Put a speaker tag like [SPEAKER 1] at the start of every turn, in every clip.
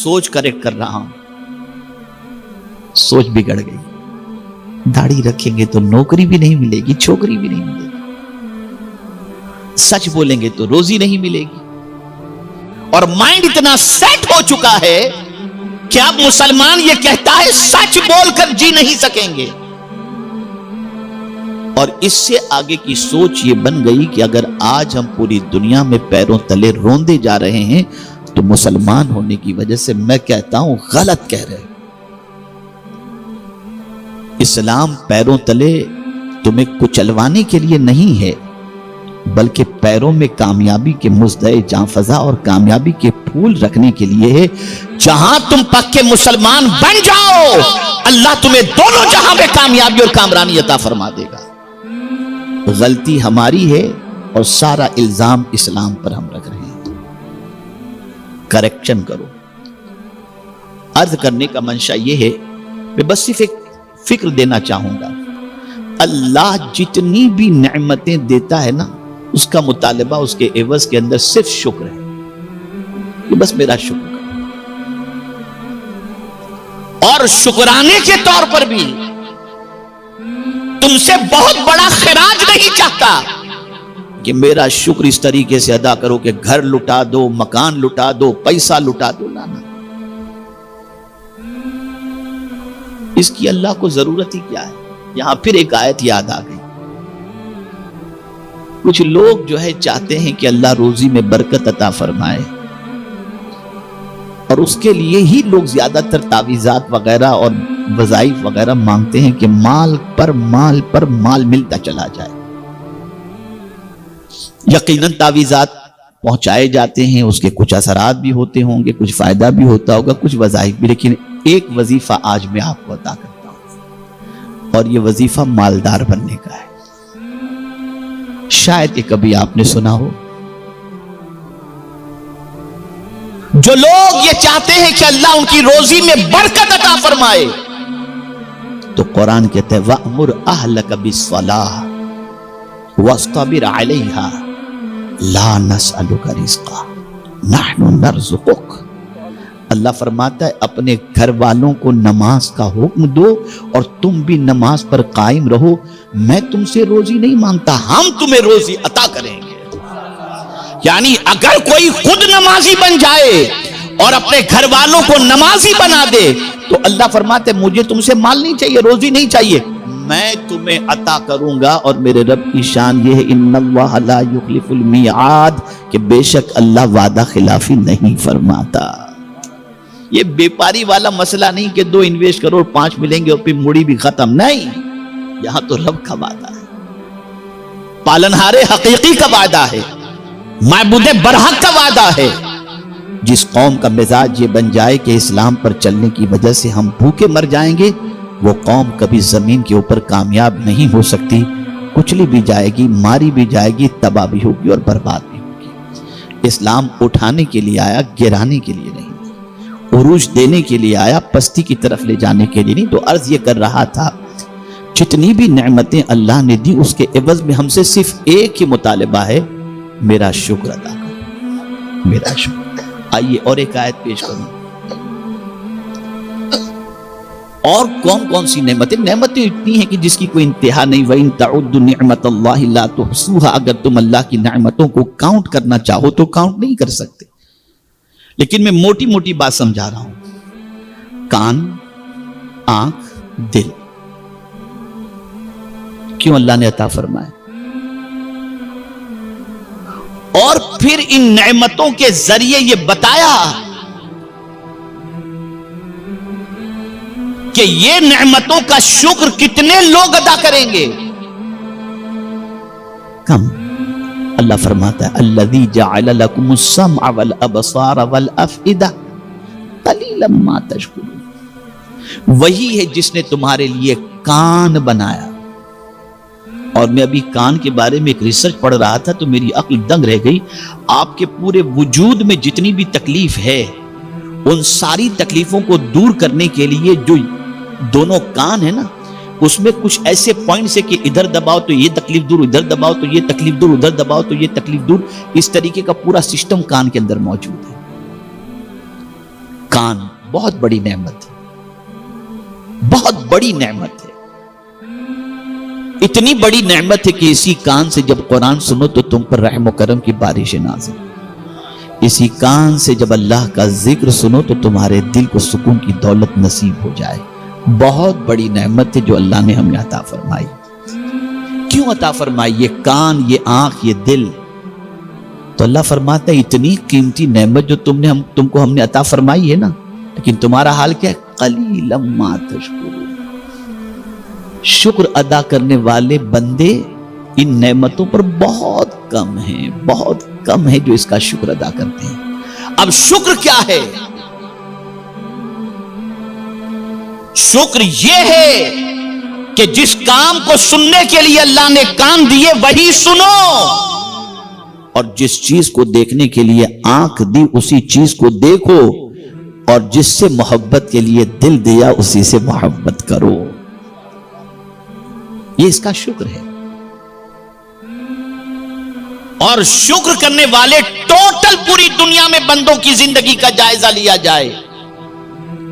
[SPEAKER 1] سوچ کریکٹ کر رہا ہوں. سوچ بگڑ گئی. داڑھی رکھیں گے تو نوکری بھی نہیں ملے گی, چھوکری بھی نہیں ملے گی. سچ بولیں گے تو روزی نہیں ملے گی. اور مائنڈ اتنا سیٹ ہو چکا ہے کہ اب مسلمان یہ کہتا ہے سچ بول کر جی نہیں سکیں گے. اور اس سے آگے کی سوچ یہ بن گئی کہ اگر آج ہم پوری دنیا میں پیروں تلے روندے جا رہے ہیں تو مسلمان ہونے کی وجہ سے میں کہتا ہوں غلط کہہ رہے. اسلام پیروں تلے تمہیں کچلوانے کے لیے نہیں ہے, بلکہ پیروں میں کامیابی کے مزدے جاں فضا اور کامیابی کے پھول رکھنے کے لیے ہے. جہاں تم پکے مسلمان بن جاؤ, اللہ تمہیں دونوں جہاں میں کامیابی اور کامرانی عطا فرما دے گا. غلطی ہماری ہے اور سارا الزام اسلام پر ہم رکھ رہے ہیں. کریکشن کرو. عرض کرنے کا منشا یہ ہے, میں بس صرف ایک فکر دینا چاہوں گا. اللہ جتنی بھی نعمتیں دیتا ہے نا, اس کا مطالبہ اس کے عوض کے اندر صرف شکر ہے کہ بس میرا شکر کرو. اور شکرانے کے طور پر بھی تم سے بہت بڑا خراج نہیں چاہتا کہ میرا شکر اس طریقے سے ادا کرو کہ گھر لٹا دو, مکان لٹا دو, پیسہ لٹا دو. لانا اس کی اللہ کو ضرورت ہی کیا ہے. یہاں پھر ایک آیت یاد آ گئی. کچھ لوگ جو ہے چاہتے ہیں کہ اللہ روزی میں برکت عطا فرمائے, اور اس کے لیے ہی لوگ زیادہ تر تعویذات وغیرہ اور وظائف وغیرہ مانگتے ہیں کہ مال پر مال ملتا چلا جائے. یقیناً تعویذات پہنچائے جاتے ہیں, اس کے کچھ اثرات بھی ہوتے ہوں گے, کچھ فائدہ بھی ہوتا ہوگا, کچھ وظائف بھی. لیکن ایک وظیفہ آج میں آپ کو عطا کرتا ہوں, اور یہ وظیفہ مالدار بننے کا ہے. شاید کہ کبھی آپ نے سنا ہو, جو لوگ یہ چاہتے ہیں کہ اللہ ان کی روزی میں برکت عطا فرمائے, تو قرآن کہتے ہیں وَأْمُرْ أَهْلَكَ بِالصَّلَاةِ وَاصْطَبِرْ عَلَيْهَا لَا نَسْأَلُكَ رِزْقًا نَحْنُ نَرْزُقُكَ. اللہ فرماتا ہے اپنے گھر والوں کو نماز کا حکم دو اور تم بھی نماز پر قائم رہو. میں تم سے روزی نہیں مانگتا, ہم تمہیں روزی عطا کریں گے. یعنی اگر کوئی خود نمازی بن جائے اور اپنے گھر والوں کو نمازی بنا دے تو اللہ فرماتے مجھے تم سے مال نہیں چاہیے, روزی نہیں چاہیے, میں تمہیں عطا کروں گا. اور میرے رب کی شان یہ ہے ان اللہ لا یخلف المیعاد, کہ بے شک اللہ وعدہ خلافی نہیں فرماتا. یہ بیپاری والا مسئلہ نہیں کہ 2 انویسٹ کرو 5 ملیں گے اور پھر مڑی بھی ختم. نہیں, یہاں تو رب کا وعدہ ہے, پالنہار حقیقی کا وعدہ ہے, معبود برحق کا وعدہ ہے. جس قوم کا مزاج یہ بن جائے کہ اسلام پر چلنے کی وجہ سے ہم بھوکے مر جائیں گے, وہ قوم کبھی زمین کے اوپر کامیاب نہیں ہو سکتی. کچلی بھی جائے گی, ماری بھی جائے گی, تباہ بھی ہوگی اور برباد بھی ہوگی. اسلام اٹھانے کے لیے آیا, گرانے کے لیے نہیں. عروج دینے کے لیے آیا, پستی کی طرف لے جانے کے لیے نہیں. تو عرض یہ کر رہا تھا جتنی بھی نعمتیں اللہ نے دی اس کے عوض میں ہم سے صرف ایک ہی مطالبہ ہے, میرا شکر ادا کرو, میرا شکر. آئیے اور ایک آیت پیش کروں. اور کون کون سی نعمتیں اتنی ہیں کہ جس کی کوئی انتہا نہیں. وَإِن تَعُدُّوا نِعْمَةَ اللَّهِ لَا تُحْصُوهَا, اگر تم اللہ کی نعمتوں کو کاؤنٹ کرنا چاہو تو کاؤنٹ نہیں کر سکتے. لیکن میں موٹی موٹی بات سمجھا رہا ہوں. کان, آنکھ, دل کیوں اللہ نے عطا فرمائے, اور پھر ان نعمتوں کے ذریعے یہ بتایا کہ یہ نعمتوں کا شکر کتنے لوگ ادا کریں گے. کم. اللہ فرماتا ہے الذی جعل لکم السمع والابصار والافئدہ قلیلا ما تشکرون. وہی ہے جس نے تمہارے لیے کان بنایا. اور میں ابھی کان کے بارے میں ایک ریسرچ پڑھ رہا تھا تو میری عقل دنگ رہ گئی. آپ کے پورے وجود میں جتنی بھی تکلیف ہے ان ساری تکلیفوں کو دور کرنے کے لیے جو دونوں کان ہے نا, اس میں کچھ ایسے پوائنٹس ہے کہ ادھر دباؤ تو یہ تکلیف دور, ادھر دباؤ تو یہ تکلیف دور, ادھر دباؤ تو یہ تکلیف دور. اس طریقے کا پورا سسٹم کان کے اندر موجود ہے. کان بہت بڑی نعمت ہے، بہت بڑی نعمت ہے، اتنی بڑی نعمت ہے کہ اسی کان سے جب قرآن سنو تو تم پر رحم و کرم کی بارش نازل، اسی کان سے جب اللہ کا ذکر سنو تو تمہارے دل کو سکون کی دولت نصیب ہو جائے۔ بہت بڑی نعمت ہے جو اللہ نے ہمیں عطا فرمائی۔ کیوں عطا فرمائی؟ یہ کان، یہ آنکھ، یہ دل۔ تو اللہ فرماتا ہے اتنی قیمتی نعمت جو تم کو ہم نے عطا فرمائی ہے نا، لیکن تمہارا حال کیا ہے؟ قلیلا ما تشکرون۔ شکر ادا کرنے والے بندے ان نعمتوں پر بہت کم ہیں، بہت کم ہیں جو اس کا شکر ادا کرتے ہیں۔ اب شکر کیا ہے؟ شکر یہ ہے کہ جس کام کو سننے کے لیے اللہ نے کان دیے وہی سنو، اور جس چیز کو دیکھنے کے لیے آنکھ دی اسی چیز کو دیکھو، اور جس سے محبت کے لیے دل دیا اسی سے محبت کرو۔ یہ اس کا شکر ہے۔ اور شکر کرنے والے ٹوٹل پوری دنیا میں بندوں کی زندگی کا جائزہ لیا جائے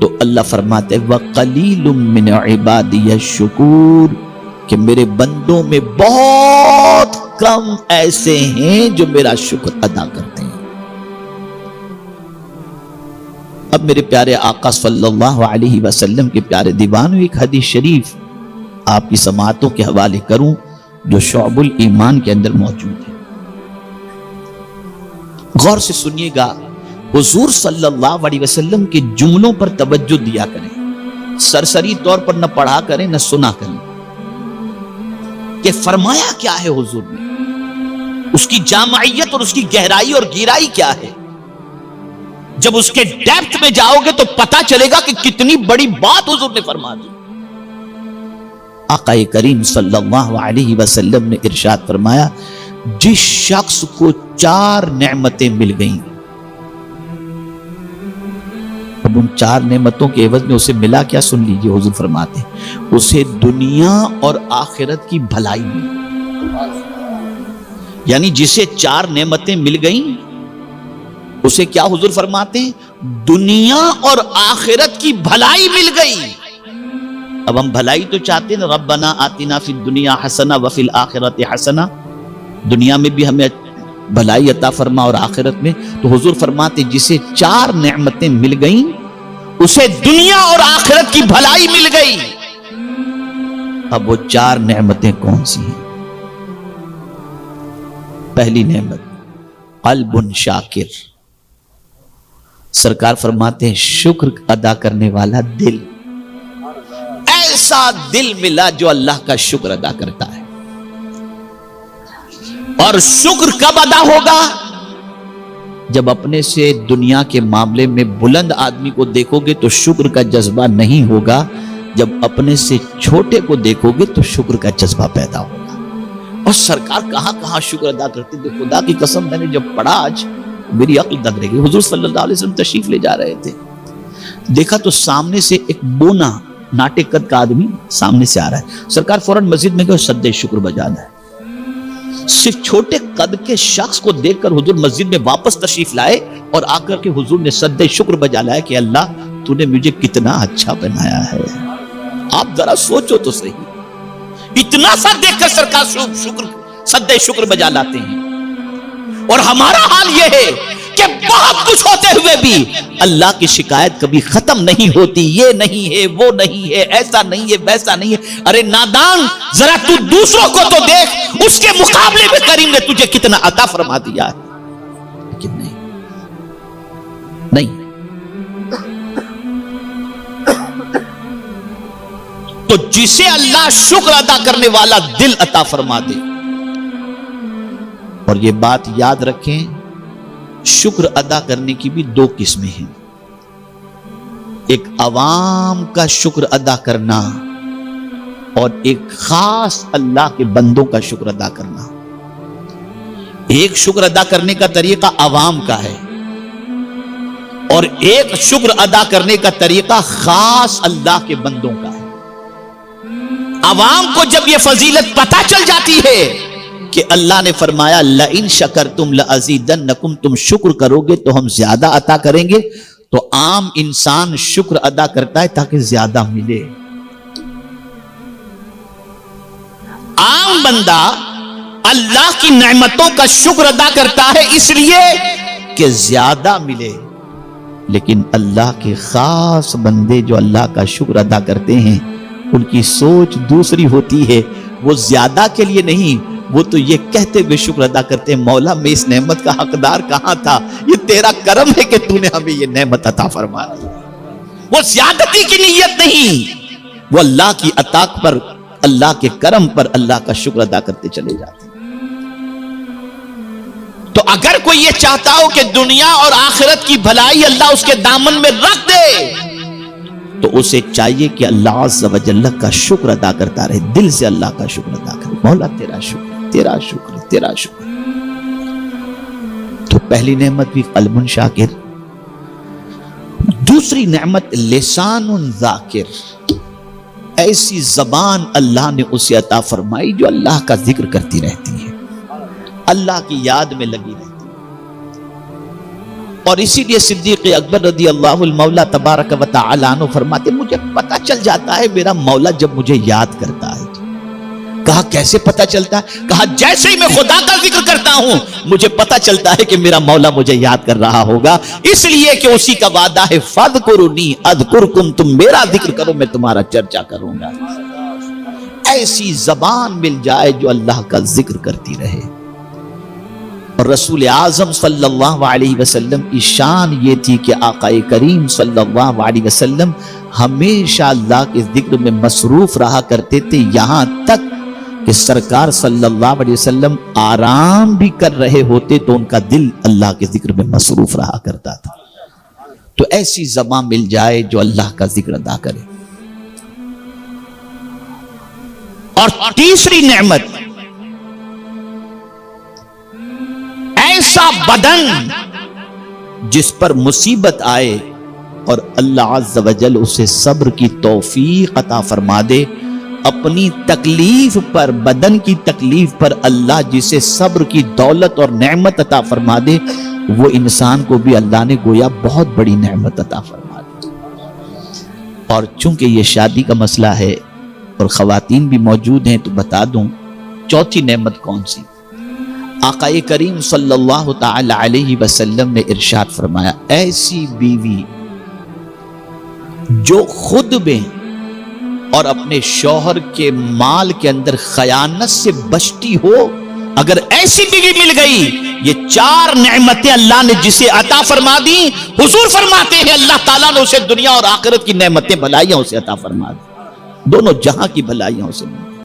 [SPEAKER 1] تو اللہ فرماتے ہیں وَقَلِيلٌ مِّنْ عِبَادِيَ الشُّكُورُ، کہ میرے بندوں میں بہت کم ایسے ہیں جو میرا شکر ادا کرتے ہیں۔ اب میرے پیارے آقا صلی اللہ علیہ وسلم کے پیارے دیوانوں، ایک حدیث شریف آپ کی سماعتوں کے حوالے کروں جو شعب الایمان کے اندر موجود ہے، غور سے سنیے گا۔ حضور صلی اللہ علیہ وسلم کے جملوں پر توجہ دیا کریں، سرسری طور پر نہ پڑھا کریں نہ سنا کریں کہ فرمایا کیا ہے حضور نے، اس کی جامعیت اور اس کی گہرائی اور گہرائی کیا ہے۔ جب اس کے ڈیپتھ میں جاؤ گے تو پتا چلے گا کہ کتنی بڑی بات حضور نے فرما دی۔ آقا کریم صلی اللہ علیہ وسلم نے ارشاد فرمایا، جس شخص کو 4 نعمتیں مل گئیں، اب ان 4 نعمتوں کے عوض میں اسے ملا کیا؟ سن لیجئے، حضور فرماتے ہیں اسے دنیا اور آخرت کی بھلائی ملی۔ یعنی جسے 4 نعمتیں مل گئیں اسے کیا حضور فرماتے ہیں؟ دنیا اور آخرت کی بھلائی مل گئی۔ اب ہم بھلائی تو چاہتے ہیں، ربنا آتنا فی الدنیا حسنہ وفی الآخرت حسنہ، دنیا میں بھی ہمیں بھلائی عطا فرما اور آخرت میں۔ تو حضور فرماتے جسے 4 نعمتیں مل گئیں اسے دنیا اور آخرت کی بھلائی مل گئی۔ اب وہ 4 نعمتیں کون سی ہیں؟ پہلی نعمت قلب شاکر، سرکار فرماتے ہیں شکر ادا کرنے والا دل، ایسا دل ملا جو اللہ کا شکر ادا کرتا ہے۔ اور شکر کب ادا ہوگا؟ جب اپنے سے دنیا کے معاملے میں بلند آدمی کو دیکھو گے تو شکر کا جذبہ نہیں ہوگا، جب اپنے سے چھوٹے کو دیکھو گے تو شکر کا جذبہ پیدا ہوگا۔ اور سرکار کہاں کہاں شکر ادا کرتے تھے، خدا کی قسم میں نے جب پڑھا آج میری عقل دنگ رہ گئی۔ حضور صلی اللہ علیہ وسلم تشریف لے جا رہے تھے، دیکھا تو سامنے سے ایک بونا ناٹے قد کا آدمی سامنے سے آ رہا ہے، سرکار فوراً مسجد میں گئے، سجدہ شکر بجانا ہے۔ صرف چھوٹے قد کے شخص کو دیکھ کر حضور مسجد میں واپس تشریف لائے اور آ کر کے حضور نے سجدہ شکر بجا لایا کہ اللہ تو نے مجھے کتنا اچھا بنایا ہے۔ آپ ذرا سوچو تو صحیح، اتنا سا دیکھ کر سرکار سجدہ شکر بجا لاتے ہیں، اور ہمارا حال یہ ہے کہ بہت کچھ ہوتے ہوئے بھی اللہ کی شکایت کبھی ختم نہیں ہوتی، یہ نہیں ہے، وہ نہیں ہے، ایسا نہیں ہے، ویسا نہیں ہے۔ ارے نادان، ذرا تو دوسروں کو تو دیکھ، اس کے مقابلے میں کریم نے تجھے کتنا عطا فرما دیا ہے، لیکن نہیں۔ تو جسے اللہ شکر ادا کرنے والا دل عطا فرما دے، اور یہ بات یاد رکھیں، شکر ادا کرنے کی بھی 2 قسمیں ہیں، ایک عوام کا شکر ادا کرنا اور ایک خاص اللہ کے بندوں کا شکر ادا کرنا۔ ایک شکر ادا کرنے کا طریقہ عوام کا ہے اور ایک شکر ادا کرنے کا طریقہ خاص اللہ کے بندوں کا ہے۔ عوام کو جب یہ فضیلت پتہ چل جاتی ہے کہ اللہ نے فرمایا لَإِن شَكَرْتُمْ لَأَزِيدَنَّكُمْ، تم شکر کرو گے تو ہم زیادہ عطا کریں گے، تو عام انسان شکر ادا کرتا ہے تاکہ زیادہ ملے. عام بندہ اللہ کی نعمتوں کا شکر ادا کرتا ہے اس لیے کہ زیادہ ملے. لیکن اللہ کے خاص بندے جو اللہ کا شکر ادا کرتے ہیں ان کی سوچ دوسری ہوتی ہے. وہ زیادہ کے لیے نہیں, وہ تو یہ کہتے ہوئے شکر ادا کرتے ہیں, مولا میں اس نعمت کا حقدار کہاں تھا, یہ تیرا کرم ہے کہ تو نے ہمیں یہ نعمت عطا فرما دی. وہ زیادتی کی نیت نہیں, وہ اللہ کی عطا پر, اللہ کے کرم پر اللہ کا شکر ادا کرتے چلے جاتے. تو اگر کوئی یہ چاہتا ہو کہ دنیا اور آخرت کی بھلائی اللہ اس کے دامن میں رکھ دے, تو اسے چاہیے کہ اللہ عز و جل کا شکر ادا کرتا رہے, دل سے اللہ کا شکر ادا کرے. مولا تیرا شکر, تیرا شکر, تیرا شکر. تو پہلی نعمت بھی قلب شاکر. دوسری نعمت لسان ذاکر, ایسی زبان اللہ نے اسے عطا فرمائی جو اللہ کا ذکر کرتی رہتی ہے, اللہ کی یاد میں لگی رہتی. اور اسی لیے صدیق اکبر رضی اللہ المولا تبارک و تعالی عنہ فرماتے مجھے پتہ چل جاتا ہے میرا مولا جب مجھے یاد کرتا ہے. کہا کیسے پتہ چلتا ہے؟ کہا جیسے ہی میں خدا کا ذکر کرتا ہوں مجھے پتہ چلتا ہے کہ میرا مولا مجھے یاد کر رہا ہوگا, اس لیے کہ اسی کا وعدہ ہے فاذکرونی اذکرکم, تم میرا ذکر کرو میں تمہارا چرچا کروں گا. ایسی زبان مل جائے جو اللہ کا ذکر کرتی رہے. اور رسول اعظم صلی اللہ علیہ وسلم کی شان یہ تھی کہ آقا کریم صلی اللہ علیہ وسلم ہمیشہ اللہ کے ذکر میں مصروف رہا کرتے تھے, یہاں تک کہ سرکار صلی اللہ علیہ وسلم آرام بھی کر رہے ہوتے تو ان کا دل اللہ کے ذکر میں مصروف رہا کرتا تھا. تو ایسی زبان مل جائے جو اللہ کا ذکر ادا کرے. اور تیسری نعمت ایسا بدن جس پر مصیبت آئے اور اللہ عز و جل اسے صبر کی توفیق عطا فرما دے. اپنی تکلیف پر, بدن کی تکلیف پر اللہ جسے صبر کی دولت اور نعمت عطا فرما دے, وہ انسان کو بھی اللہ نے گویا بہت بڑی نعمت عطا فرما دی. اور چونکہ یہ شادی کا مسئلہ ہے اور خواتین بھی موجود ہیں تو بتا دوں چوتھی نعمت کون سی. آقا کریم صلی اللہ تعالی علیہ وسلم نے ارشاد فرمایا ایسی بیوی جو خود میں اور اپنے شوہر کے مال کے اندر خیانت سے بچتی ہو, اگر ایسی بیوی مل گئی, یہ چار نعمتیں اللہ نے جسے عطا فرما دی, حضور فرماتے ہیں اللہ تعالیٰ نے اسے دنیا اور آخرت کی نعمتیں بھلائیاں اسے عطا فرما دی, دونوں جہاں کی بھلائیاں اسے مل گئی.